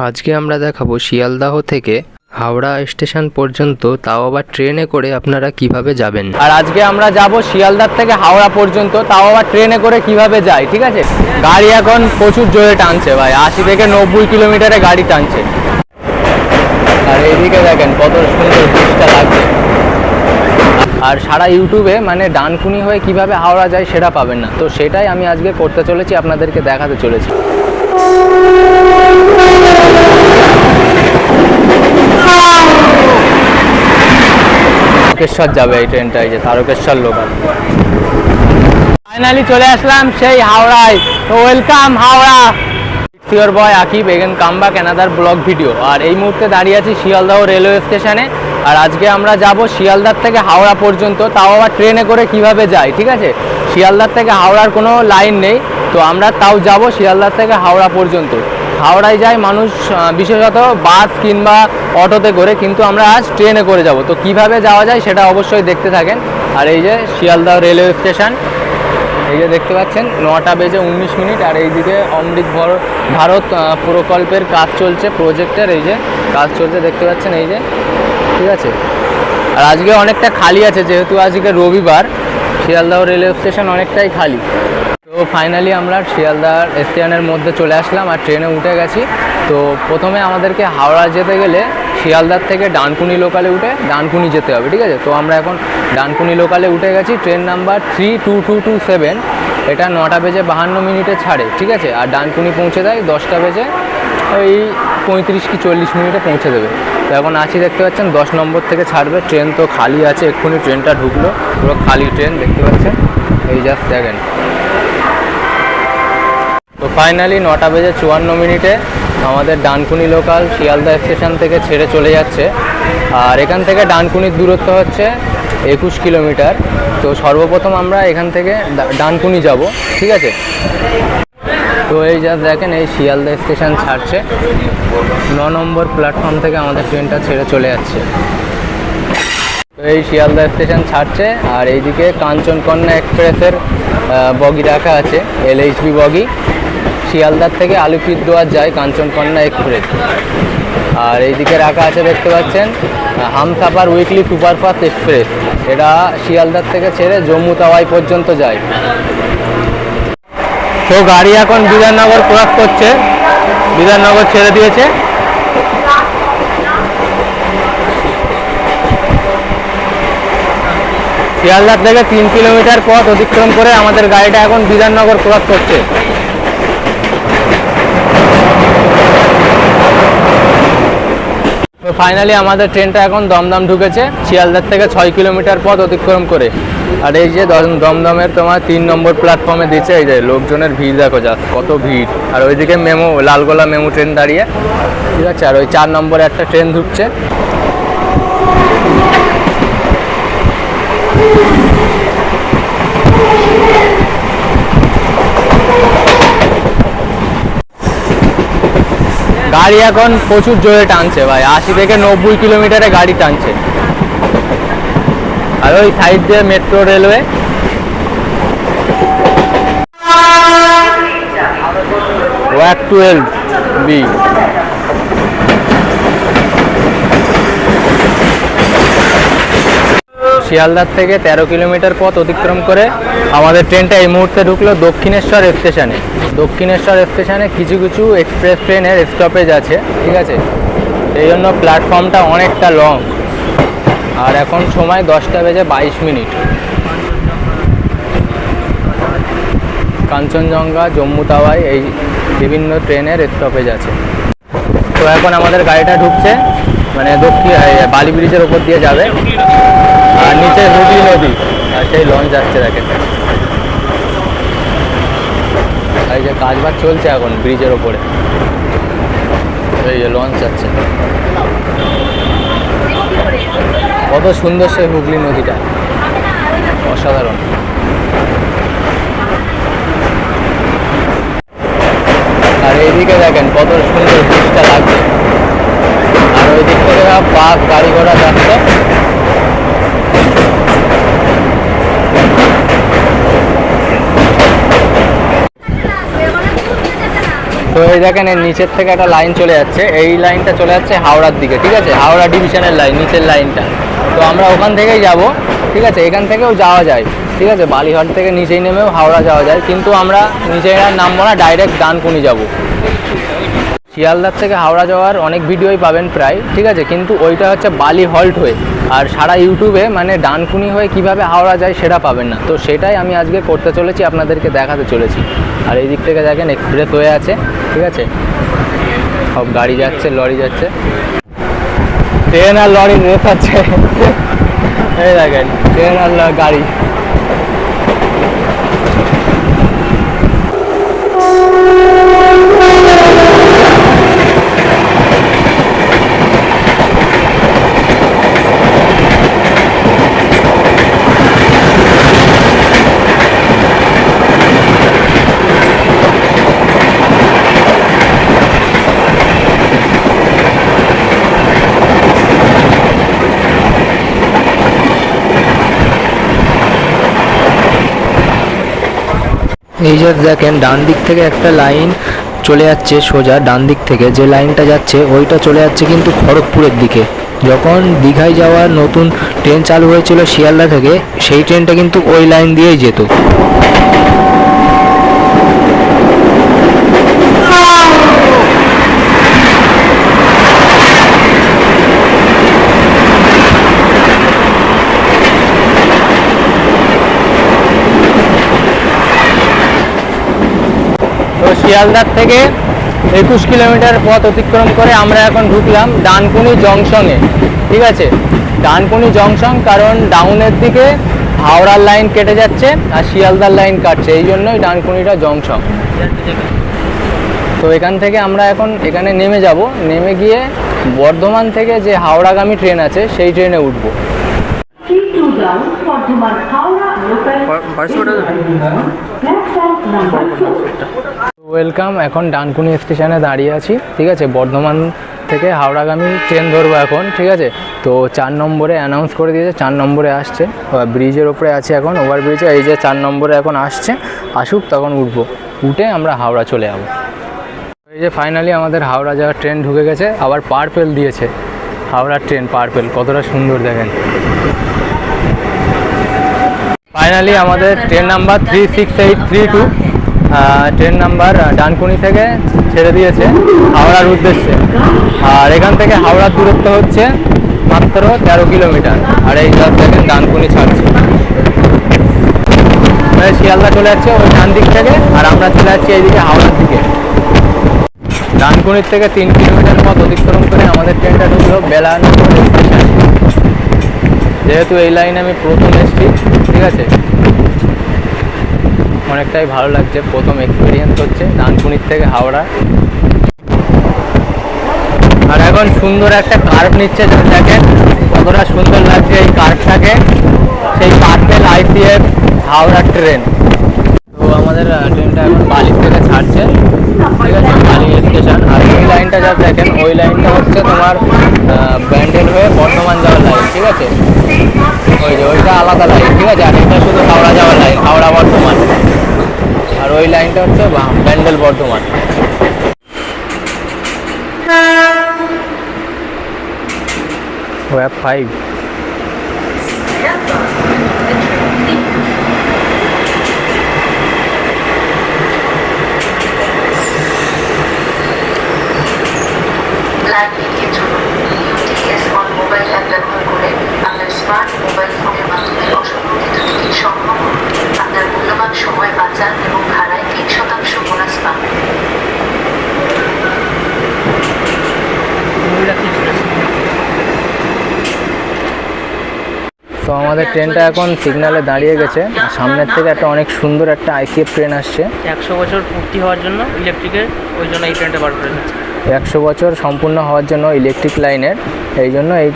আজকে আমরা দেখাবো শিয়ালদাহ থেকে হাওড়া স্টেশন পর্যন্ত, তাও আবার ট্রেনে করে আপনারা কিভাবে যাবেন। আর আজকে আমরা যাব শিয়ালদাহ থেকে হাওড়া পর্যন্ত, তাও আবার ট্রেনে করে কিভাবে যাই। ঠিক আছে, গাড়ি এখন প্রচুর জোরে টানছে ভাই, 80 থেকে 90 কিলোমিটারে গাড়ি টানছে। আর এইদিকে দেখেন কত সুন্দর ব্রিজটা লাগছে। আর সারা ইউটিউবে মানে ডানকুনি হয়ে কিভাবে হাওড়া যায় সেটা পাবেন না, তো সেটাই আমি আজকে করতে চলেছি, আপনাদেরকে দেখাতে চলেছি। তারকেশ্বর যাবে এই ট্রেনটা, এই যে তারকেশ্বর লোকাল। ফাইনালি চলে আসলাম সেই হাওড়ায়। তো welcome Howrah. Your boy Akib, again come back another vlog video. আর এই মুহূর্তে দাঁড়িয়ে আছি শিয়ালদাহ রেলওয়ে স্টেশনে। আর আজকে আমরা যাব শিয়ালদাহ থেকে হাওড়া পর্যন্ত, তাও আবার ট্রেনে করে কিভাবে যাই। ঠিক আছে, শিয়ালদাহ থেকে হাওড়ার কোনো লাইন নেই, তো আমরা তাও যাব শিয়ালদাহ থেকে হাওড়া পর্যন্ত। হাওড়ায় যায় মানুষ বিশেষত বাস কিংবা অটোতে করে, কিন্তু আমরা আজ ট্রেনে করে যাব। তো কিভাবে যাওয়া যায় সেটা অবশ্যই দেখতে থাকেন। আর এই যে শিয়ালদাহ রেলওয়ে স্টেশন, এই যে দেখতে পাচ্ছেন 9টা বেজে 19 মিনিট। আর এইদিকে অমৃত ভারত প্রকল্পের কাজ চলছে, প্রজেক্টের এই যে কাজ চলছে দেখতে পাচ্ছেন এই যে। ঠিক আছে, আর আজকে অনেকটা খালি আছে, যেহেতু আজকে রবিবার শিয়ালদাহ রেলওয়ে স্টেশন অনেকটাই খালি। তো ফাইনালি আমরা শিয়ালদাহ স্টেশনের মধ্যে চলে আসলাম আর ট্রেনে উঠে গেছি। তো প্রথমে আমাদেরকে হাওড়া যেতে গেলে শিয়ালদাহ থেকে ডানকুনি লোকালে উঠে ডানকুনি যেতে হবে। ঠিক আছে, তো আমরা এখন ডানকুনি লোকালে উঠে গেছি। ট্রেন নাম্বার 32227, এটা 9টা বেজে 52 মিনিটে ছাড়ে। ঠিক আছে, আর ডানকুনি পৌঁছে দেয় 10টা বেজে ওই 35 কি 40 মিনিটে পৌঁছে দেবে। তো এখন আছি, দেখতে পাচ্ছেন 10 নম্বর থেকে ছাড়বে। ট্রেন তো খালি আছে, এক্ষুনি ট্রেনটা ঢুকলো, পুরো খালি ট্রেন দেখতে পাচ্ছেন এই জাস্ট দেখেন। তো ফাইনালি 9টা বেজে 54 মিনিটে আমাদের ডানকুনি লোকাল শিয়ালদাহ স্টেশন থেকে ছেড়ে চলে যাচ্ছে। আর এখান থেকে ডানকুনির দূরত্ব হচ্ছে 21 কিলোমিটার। তো সর্বপ্রথম আমরা এখান থেকে ডানকুনি যাব। ঠিক আছে, তো এই যা দেখেন এই শিয়ালদাহ স্টেশন ছাড়ছে, 9 নম্বর প্ল্যাটফর্ম থেকে আমাদের ট্রেনটা ছেড়ে চলে যাচ্ছে। তো এই শিয়ালদাহ স্টেশন ছাড়ছে। আর এইদিকে কাঞ্চনকন্যা এক্সপ্রেসের বগি রাখা আছে, LHB বগি, শিয়ালদাহ থেকে আলিপুরদুয়ার যায় কাঞ্চনকন্যা এক্সপ্রেস। আর এইদিকে রাখা আছে দেখতে পাচ্ছেন হামসাফার উইকলি সুপারফাস্ট এক্সপ্রেস, এটা শিয়ালদাহ থেকে ছেড়ে জম্মু তাওয়াই পর্যন্ত যায়। তো গাড়ি এখন বিধাননগর ক্রস করছে, বিধাননগর ছেড়ে দিয়েছে। শিয়ালদাহ থেকে 3 কিলোমিটার পথ অতিক্রম করে আমাদের গাড়িটা এখন বিধাননগর ক্রস করছে। তো ফাইনালি আমাদের ট্রেনটা এখন দমদম ঢুকেছে, শিয়ালদাহ থেকে 6 কিলোমিটার পথ অতিক্রম করে। আর এই যে দমদমের তোমার 3 নম্বর প্ল্যাটফর্মে দিচ্ছে, এই যে লোকজনের ভিড় দেখো যা কত ভিড়। আর ওইদিকে মেমো, লালগোলা মেমো ট্রেন দাঁড়িয়ে। ঠিক আছে, আর ওই 4 নম্বরে একটা ট্রেন ঢুকছে। গাড়ি এখন প্রচুর জোরে টানছে ভাই, 80 থেকে 90 কিলোমিটারে গাড়ি টানছে। আর ওই সাইড দিয়ে metro railway. Walk 12B। Sealdah থেকে 13 কিলোমিটার পথ অতিক্রম করে আমাদের ট্রেনটা এই মুহূর্তে ঢুকলো দক্ষিণেশ্বর স্টেশনে। দক্ষিণেশ্বর স্টেশনে কিছু কিছু এক্সপ্রেস ট্রেনের স্টপেজ আছে। ঠিক আছে, এই জন্য প্ল্যাটফর্মটা অনেকটা লং। আর এখন সময় 10টা বেজে 22 মিনিট। কাঞ্চনজঙ্ঘা, জম্মু তাওয়াই এই বিভিন্ন ট্রেনের স্টপেজ আছে। তো এখন আমাদের গাড়িটা ঢুকছে, মানে বালি ব্রিজের ওপর দিয়ে যাবে। আর নিচে হুগলি নদী, আর সেই লঞ্চ যাচ্ছে দেখেন। এই যে কাজবাজ চলছে এখন ব্রিজের ওপরে, এই যে লঞ্চ যাচ্ছে। কত সুন্দর সেই হুগলি নদীটা, অসাধারণ। আর এইদিকে দেখেন কত সুন্দর ব্রিজটা লাগছে। আর ওই দিক থেকে বাস গাড়ি ঘোড়া যাচ্ছে। তো তো এই দেখেন এর নিচের থেকে একটা লাইন চলে যাচ্ছে, এই লাইনটা চলে যাচ্ছে হাওড়ার দিকে, ঠিক আছে, হাওড়া ডিভিশনের লাইন, নিচের লাইনটা। তো আমরা ওখান থেকেই যাব, ঠিক আছে, এখান থেকেও যাওয়া যায়, ঠিক আছে, বালিঘাট থেকে নিচেই নেমেও হাওড়া যাওয়া যায়, কিন্তু আমরা নিচে নামবো না, ডাইরেক্ট ডানকুনি যাব। শিয়ালদার থেকে হাওড়া যাওয়ার অনেক ভিডিওই পাবেন প্রায়, ঠিক আছে, কিন্তু ওইটা হচ্ছে বালি হল্ট হয়ে, আর সারা ইউটিউবে মানে ডানকুনি হয়ে কিভাবে হাওড়া যায় সেটা পাবেন না। তো সেটাই আমি আজকে করতে চলেছি, আপনাদেরকে দেখাতে চলেছি। আর এই দিক থেকে দেখেন এক্সপ্রেস হয়ে আছে, ঠিক আছে, সব গাড়ি যাচ্ছে, লরি যাচ্ছে, ট্রেন আর লরি রেস আছে। এই দেখেন ট্রেন আর গাড়ি। এই যে দেখেন ডান দিক থেকে একটা লাইন চলে যাচ্ছে সোজা, ডান দিক থেকে যে লাইনটা যাচ্ছে ওইটা চলে যাচ্ছে কিন্তু খড়গপুরের দিকে। যখন দীঘায় যাওয়ার নতুন ট্রেন চালু হয়েছিল শিয়ালদা থেকে, সেই ট্রেনটা কিন্তু ওই লাইন দিয়েই যেত। শিয়ালদার থেকে 21 কিলোমিটার পথ অতিক্রম করে আমরা এখন ঢুকলাম ডানকুনি জংশনে, ঠিক আছে, ডানকুনি জংশন, কারণ ডাউনের দিকে হাওড়ার লাইন কেটে যাচ্ছে আর শিয়ালদার লাইন কাটছে, এই জন্যই ডানকুনিটা জংশন। তো এখান থেকে আমরা এখন এখানে নেমে যাব, নেমে গিয়ে বর্ধমান থেকে যে হাওড়াগামী ট্রেন আছে সেই ট্রেনে উঠবো। ওয়েলকাম, এখন ডানকুনি স্টেশনে দাঁড়িয়ে আছি, ঠিক আছে, বর্ধমান থেকে হাওড়াগামী ট্রেন ধরবো এখন, ঠিক আছে। তো 4 নম্বরে অ্যানাউন্স করে দিয়েছে, 4 নম্বরে আসছে, ব্রিজের ওপরে আছে এখন, ওভারব্রিজে, এই যে 4 নম্বরে এখন আসছে, আসুক তখন উঠবো, উঠে আমরা হাওড়া চলে যাবো। এই যে ফাইনালি আমাদের হাওড়া যাওয়ার ট্রেন ঢুকে গেছে, আবার পার্পেল দিয়েছে, হাওড়ার ট্রেন পার্পেল, কতটা সুন্দর দেখেন। ফাইনালি আমাদের train number 36832 train number Dankuni থেকে ছেড়ে দিয়েছে হাওড়ার উদ্দেশ্যে, আর এখান থেকে হাওড়ার দূরত্ব হচ্ছে মাত্র 13 কিলোমিটার। আর এই দেখেন ডানকুনি ছাড়ছে, শিয়ালদা চলে যাচ্ছে ওই ডান দিক থেকে, আর আমরা চলে যাচ্ছি এইদিকে হাওড়ার দিকে। ডানকুনির থেকে 3 কিলোমিটার পথ অতিক্রম করে আমাদের ট্রেনটা ঢুকলো বেলানগর স্টেশন। যেহেতু এই লাইনে আমি প্রথম এসেছি, ঠিক আছে, অনেকটাই ভালো লাগছে, প্রথম এক্সপিরিয়েন্স হচ্ছে ডানকুনির থেকে হাওড়া। আর এখন সুন্দর একটা কার্ভ নিচ্ছে, দেখেন কতটা সুন্দর লাগছে এই কার্ভটাকে, সেই পার্পেল আইসিএফ হাওড়া ট্রেন। তো আমাদের ট্রেনটা এখন বালি থেকে ছাড়ছে, ঠিক আছে, বালি স্টেশন। আর ওই লাইনটা যা দেখেন, ওই লাইনটা হচ্ছে তোমার ব্যান্ডেল হয়ে বর্ধমান যাওয়ার লাইন, ঠিক আছে, ওই যে ওইটা আলাদা লাইন, ঠিক আছে, আর এটা শুধু হাওড়া যাওয়ার লাইন, হাওড়া বর্ধমান। আর ওই লাইনটা হচ্ছে Bandel Bardhaman. Web 5 smart mobile ফোনের মাধ্যমে অসংরক্ষিত টিকিট সংগ্রহ করুন। আপনার মূল্যবান সময় বাঁচান এবং ভাড়ায় 3% বোনাস পান। তো আমাদের ট্রেনটা এখন সিগন্যালে দাঁড়িয়ে গেছে, সামনের থেকে একটা অনেক সুন্দর একটা আইসিএফ ট্রেন আসছে। 100 বছর পূর্তি হওয়ার জন্য ইলেকট্রিকের, ওই জন্য এই ট্রেনটা বার করে দিচ্ছে। 100 বছর সম্পূর্ণ হওয়ার জন্য ইলেকট্রিক লাইনের, এই জন্য এই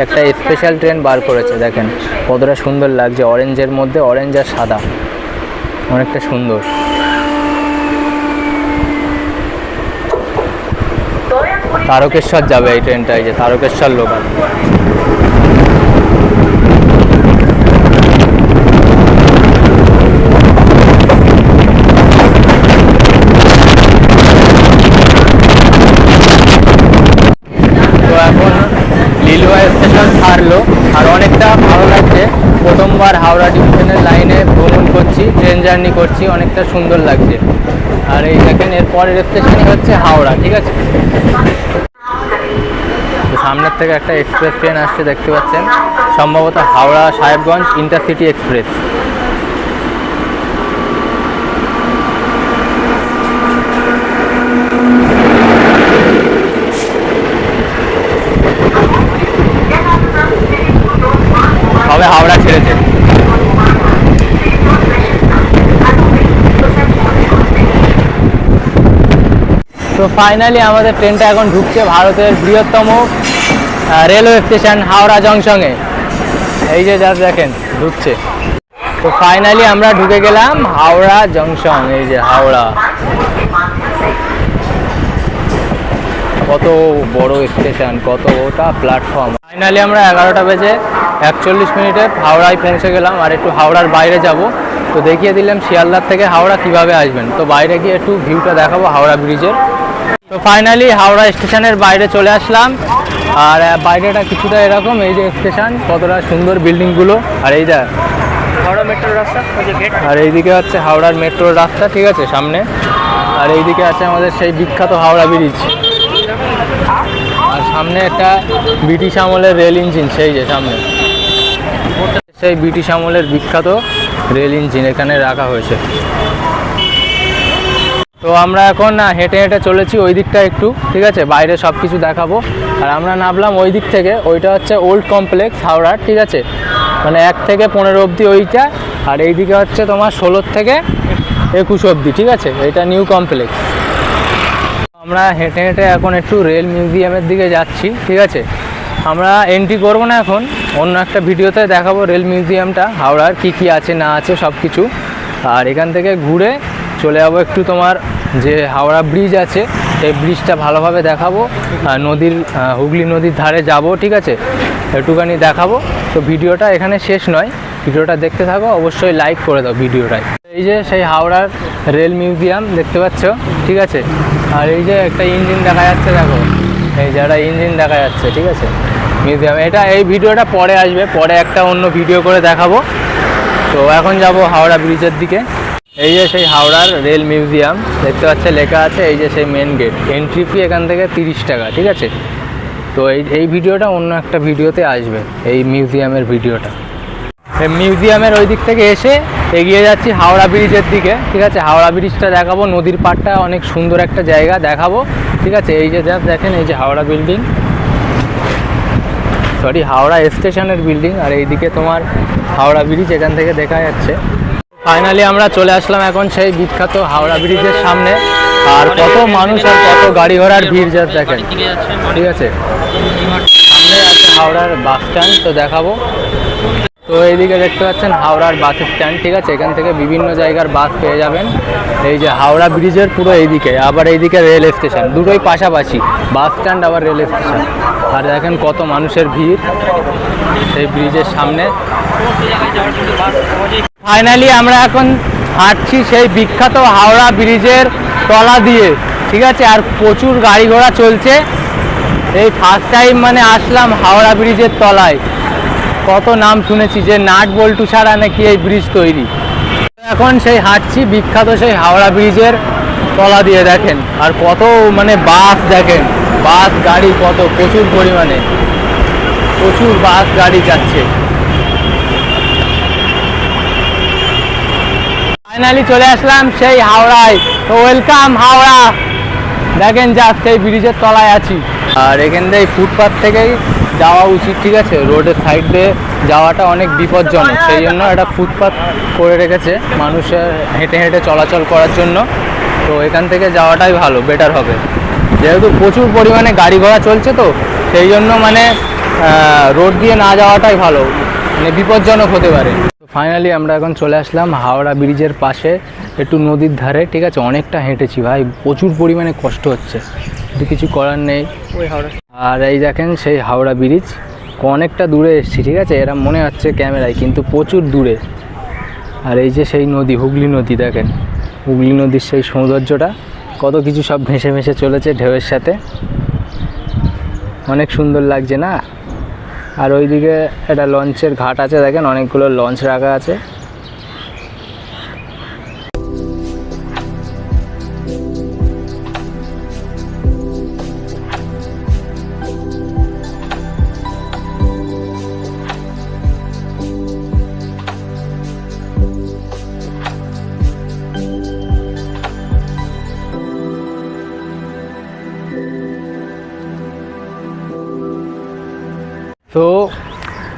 একটা স্পেশাল ট্রেন বার করেছে। দেখেন কতটা সুন্দর লাগছে, অরেঞ্জের মধ্যে অরেঞ্জ আর সাদা, অনেকটা সুন্দর। তারকেশ্বর যাবে এই ট্রেনটা, এই যে তারকেশ্বর লোকাল। লিলুয়া স্টেশন ছাড়লো, আর অনেকটা ভালো লাগছে। প্রথমবার হাওড়া ডিভিশনের লাইনে ভ্রমণ করছি, ট্রেন জার্নি করছি, অনেকটা সুন্দর লাগছে। আর এই দেখেন এর পরের স্টেশনই হচ্ছে হাওড়া, ঠিক আছে। তো সামনের থেকে একটা এক্সপ্রেস ট্রেন আসছে দেখতে পাচ্ছেন, সম্ভবত হাওড়া সাহেবগঞ্জ ইন্টারসিটি এক্সপ্রেস। তবে হাওড়া ছেড়েছে। তো ফাইনালি আমাদের ট্রেনটা এখন ঢুকছে ভারতের বৃহত্তম রেলওয়ে স্টেশন হাওড়া জংশনে। এই যে যা দেখেন ঢুকছে। তো ফাইনালি আমরা ঢুকে গেলাম হাওড়া জংশন। এই যে হাওড়া, কত বড় স্টেশন, কতটা প্ল্যাটফর্ম। ফাইনালি আমরা 11টা বেজে 41 মিনিটে হাওড়ায় পৌঁছে গেলাম। আর একটু হাওড়ার বাইরে যাব, তো দেখিয়ে দিলাম শিয়ালদার থেকে হাওড়া কিভাবে আসবেন। তো বাইরে গিয়ে একটু ভিউটা দেখাবো হাওড়া ব্রিজের। তো ফাইনালি হাওড়া স্টেশনের বাইরে চলে আসলাম। আর বাইরেটা কিছুটা এরকম, এই যে স্টেশন, কতটা সুন্দর বিল্ডিংগুলো। আর এই দেখ হাওড়া মেট্রোর রাস্তা, ওই যে গেট। আর এইদিকে হচ্ছে হাওড়ার মেট্রোর রাস্তা, ঠিক আছে, সামনে। আর এইদিকে আছে আমাদের সেই বিখ্যাত হাওড়া ব্রিজ। আর সামনে একটা ব্রিটিশ আমলের রেল ইঞ্জিন, সেই যে সামনে সেই ব্রিটিশ আমলের বিখ্যাত রেল ইঞ্জিন এখানে রাখা হয়েছে। তো আমরা এখন হেঁটে হেঁটে চলেছি ওই দিকটা একটু, ঠিক আছে, বাইরে সব কিছু দেখাবো। আর আমরা নামলাম ওই দিক থেকে, ওইটা হচ্ছে ওল্ড কমপ্লেক্স হাওড়ার, ঠিক আছে, মানে 1 থেকে 15 অবধি ওইটা। আর এইদিকে হচ্ছে তোমার 16 থেকে 21 অবধি, ঠিক আছে, এটা নিউ কমপ্লেক্স। আমরা হেঁটে হেঁটে এখন একটু রেল মিউজিয়ামের দিকে যাচ্ছি, ঠিক আছে। আমরা এন্ট্রি করবো না এখন, অন্য একটা ভিডিওতে দেখাবো রেল মিউজিয়ামটা হাওড়ার কী কী আছে না আছে সব কিছু। আর এখান থেকে ঘুরে চলে যাবো একটু তোমার যে হাওড়া ব্রিজ আছে সেই ব্রিজটা ভালোভাবে দেখাবো। আর নদীর হুগলি নদীর ধারে যাব, ঠিক আছে, একটুখানি দেখাবো। তো ভিডিওটা এখানে শেষ নয়, ভিডিওটা দেখতে থাকো, অবশ্যই লাইক করে দাও ভিডিওটায়। এই যে সেই হাওড়ার রেল মিউজিয়াম দেখতে পাচ্ছ, ঠিক আছে। আর এই যে একটা ইঞ্জিন দেখা যাচ্ছে, দেখো এই যে একটা ইঞ্জিন দেখা যাচ্ছে, ঠিক আছে, মিউজিয়াম। এটা এই ভিডিওটা পরে আসবে, পরে একটা অন্য ভিডিও করে দেখাবো। তো এখন যাব হাওড়া ব্রিজের দিকে। এই যে সেই হাওড়ার রেল মিউজিয়াম দেখতে পাচ্ছে, লেখা আছে এই যে সেই মেন গেট, এন্ট্রি ফি এখান থেকে 30 টাকা, ঠিক আছে। তো এই ভিডিওটা অন্য একটা ভিডিওতে আসবে, এই মিউজিয়ামের ভিডিওটা। এই মিউজিয়ামের ওই দিক থেকে এসে এগিয়ে যাচ্ছি হাওড়া ব্রিজের দিকে, ঠিক আছে। হাওড়া ব্রিজটা দেখাবো, নদীর পাড়টা অনেক সুন্দর একটা জায়গা দেখাবো, ঠিক আছে। এই যে দেখেন এই যে হাওড়া বিল্ডিং, সরি হাওড়া স্টেশনের বিল্ডিং। আর এইদিকে তোমার হাওড়া ব্রিজ এখান থেকে দেখা যাচ্ছে। ফাইনালি আমরা চলে আসলাম এখন সেই বিখ্যাত হাওড়া ব্রিজের সামনে। আর কত মানুষ আর কত গাড়ি ঘোড়ার ভিড় যা দেখেন, ঠিক আছে। সামনে আছে হাওড়ার বাস স্ট্যান্ড, তো দেখাবো। তো এইদিকে দেখতে পাচ্ছেন হাওড়ার বাস স্ট্যান্ড, ঠিক আছে, এখান থেকে বিভিন্ন জায়গার বাস পেয়ে যাবেন। এই যে হাওড়া ব্রিজের পুরো এইদিকে, আবার এইদিকে রেল স্টেশন, দুটোই পাশাপাশি, বাস স্ট্যান্ড আবার রেল স্টেশন। আর দেখেন কত মানুষের ভিড় সেই ব্রিজের সামনে। ফাইনালি আমরা এখন হাঁটছি সেই বিখ্যাত হাওড়া ব্রিজের তলা দিয়ে, ঠিক আছে। আর প্রচুর গাড়ি ঘোড়া চলছে। এই ফার্স্ট টাইম মানে আসলাম হাওড়া ব্রিজের তলায়। কত নাম শুনেছি যে নাট বল্টু ছাড়া নাকি এই ব্রিজ তৈরি। এখন সেই হাঁটছি বিখ্যাত সেই হাওড়া ব্রিজের তলা দিয়ে, দেখেন। আর কত মানে বাস, দেখেন বাস গাড়ি কত, প্রচুর পরিমাণে প্রচুর বাস গাড়ি যাচ্ছে। ফাইনালি চলে আসলাম সেই হাওড়ায়। তো ওয়েলকাম হাওড়া। দেখেন জাস্ট এই ব্রিজের তলায় আছি। আর এখান থেকে ফুটপাথ থেকেই যাওয়া উচিত, ঠিক আছে। রোডের সাইড দিয়ে যাওয়াটা অনেক বিপজ্জনক, সেই জন্য একটা ফুটপাথ করে রেখেছে মানুষের হেঁটে হেঁটে চলাচল করার জন্য। তো এখান থেকে যাওয়াটাই ভালো, বেটার হবে, যেহেতু প্রচুর পরিমাণে গাড়ি ঘোড়া চলছে। তো সেই জন্য মানে রোড দিয়ে না যাওয়াটাই ভালো, মানে বিপজ্জনক হতে পারে। ফাইনালি আমরা এখন চলে আসলাম হাওড়া ব্রিজের পাশে, একটু নদীর ধারে, ঠিক আছে। অনেকটা হেঁটেছি ভাই, প্রচুর পরিমাণে কষ্ট হচ্ছে, কিন্তু কিছু করার নেই। ওই হাওড়া। আর এই দেখেন সেই হাওড়া ব্রিজ, অনেকটা দূরে এসেছি, ঠিক আছে, এরা মনে হচ্ছে ক্যামেরায়, কিন্তু প্রচুর দূরে। আর এই যে সেই নদী, হুগলি নদী, দেখেন হুগলি নদীর সেই সৌন্দর্যটা, কত কিছু সব ভেসে ভেসে চলেছে ঢেউয়ের সাথে, অনেক সুন্দর লাগছে না। আর ওইদিকে একটা লঞ্চের ঘাট আছে, দেখেন অনেকগুলো লঞ্চ রাখা আছে। তো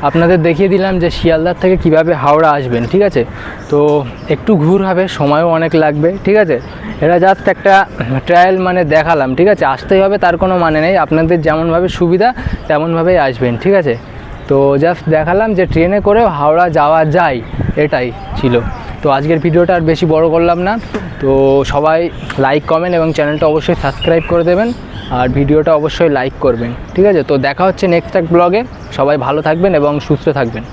আপনাদের দেখিয়ে দিলাম যে শিয়ালদার থেকে কিভাবে হাওড়া আসবেন, ঠিক আছে। তো একটু ঘুর হবে, সময়ও অনেক লাগবে, ঠিক আছে। এটা জাস্ট একটা ট্রায়াল মানে দেখালাম, ঠিক আছে। আসতেই হবে তার কোনো মানে নেই, আপনাদের যেমনভাবে সুবিধা তেমনভাবেই আসবেন, ঠিক আছে। তো জাস্ট দেখালাম যে ট্রেনে করেও হাওড়া যাওয়া যায়, এটাই ছিল। তো আজকের ভিডিওটা আর বেশি বড় করলাম না। তো সবাই লাইক কমেন্ট এবং চ্যানেলটা অবশ্যই সাবস্ক্রাইব করে দেবেন, আর ভিডিওটা অবশ্যই লাইক করবেন, ঠিক আছে। তো দেখা হচ্ছে নেক্সট এক ব্লগে। সবাই ভালো থাকবেন এবং সুস্থ থাকবেন।